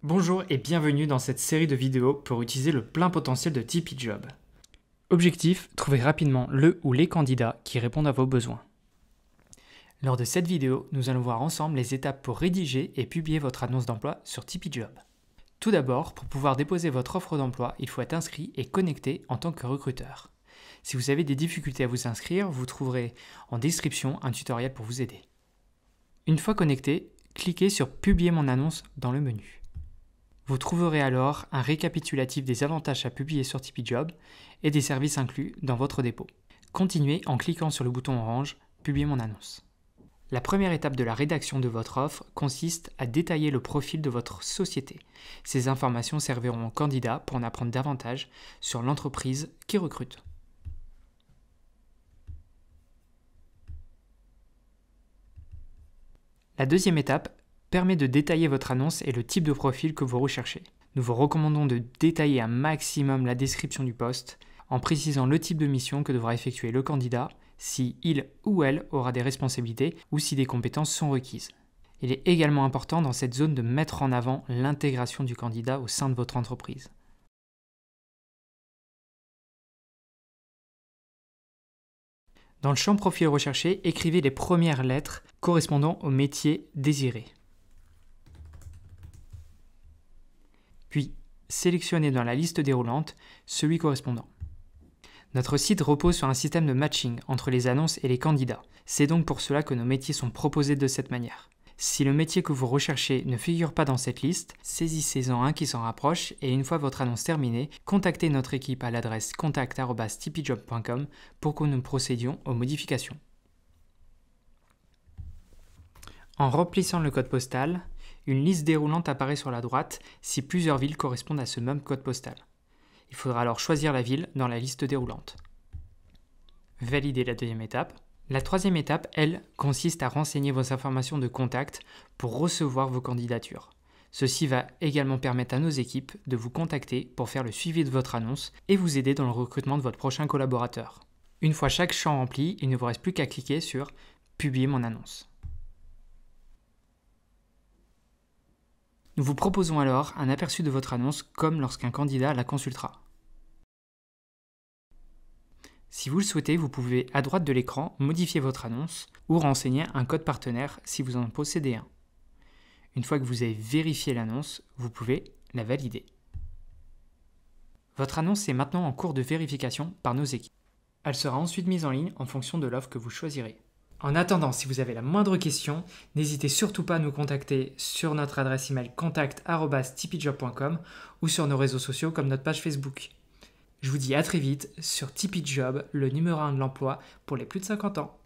Bonjour et bienvenue dans cette série de vidéos pour utiliser le plein potentiel de Tipeee Job. Objectif, trouver rapidement le ou les candidats qui répondent à vos besoins. Lors de cette vidéo, nous allons voir ensemble les étapes pour rédiger et publier votre annonce d'emploi sur Tipeee Job. Tout d'abord, pour pouvoir déposer votre offre d'emploi, il faut être inscrit et connecté en tant que recruteur. Si vous avez des difficultés à vous inscrire, vous trouverez en description un tutoriel pour vous aider. Une fois connecté, cliquez sur « Publier mon annonce » dans le menu. Vous trouverez alors un récapitulatif des avantages à publier sur Tipeee Job et des services inclus dans votre dépôt. Continuez en cliquant sur le bouton orange « Publier mon annonce ». La première étape de la rédaction de votre offre consiste à détailler le profil de votre société. Ces informations serviront aux candidats pour en apprendre davantage sur l'entreprise qui recrute. La deuxième étape permet de détailler votre annonce et le type de profil que vous recherchez. Nous vous recommandons de détailler un maximum la description du poste en précisant le type de mission que devra effectuer le candidat, si il ou elle aura des responsabilités ou si des compétences sont requises. Il est également important dans cette zone de mettre en avant l'intégration du candidat au sein de votre entreprise. Dans le champ profil recherché, écrivez les premières lettres correspondant au métier désiré. Puis, sélectionnez dans la liste déroulante celui correspondant. Notre site repose sur un système de matching entre les annonces et les candidats. C'est donc pour cela que nos métiers sont proposés de cette manière. Si le métier que vous recherchez ne figure pas dans cette liste, saisissez-en un qui s'en rapproche et une fois votre annonce terminée, contactez notre équipe à l'adresse contact@tipeejob.com pour que nous procédions aux modifications. En remplissant le code postal, une liste déroulante apparaît sur la droite si plusieurs villes correspondent à ce même code postal. Il faudra alors choisir la ville dans la liste déroulante. Validez la deuxième étape. La troisième étape, elle, consiste à renseigner vos informations de contact pour recevoir vos candidatures. Ceci va également permettre à nos équipes de vous contacter pour faire le suivi de votre annonce et vous aider dans le recrutement de votre prochain collaborateur. Une fois chaque champ rempli, il ne vous reste plus qu'à cliquer sur « Publier mon annonce ». Nous vous proposons alors un aperçu de votre annonce comme lorsqu'un candidat la consultera. Si vous le souhaitez, vous pouvez à droite de l'écran modifier votre annonce ou renseigner un code partenaire si vous en possédez un. Une fois que vous avez vérifié l'annonce, vous pouvez la valider. Votre annonce est maintenant en cours de vérification par nos équipes. Elle sera ensuite mise en ligne en fonction de l'offre que vous choisirez. En attendant, si vous avez la moindre question, n'hésitez surtout pas à nous contacter sur notre adresse email contact@tipeejob.com ou sur nos réseaux sociaux comme notre page Facebook. Je vous dis à très vite sur Tipeee Job, le numéro 1 de l'emploi pour les plus de 50 ans.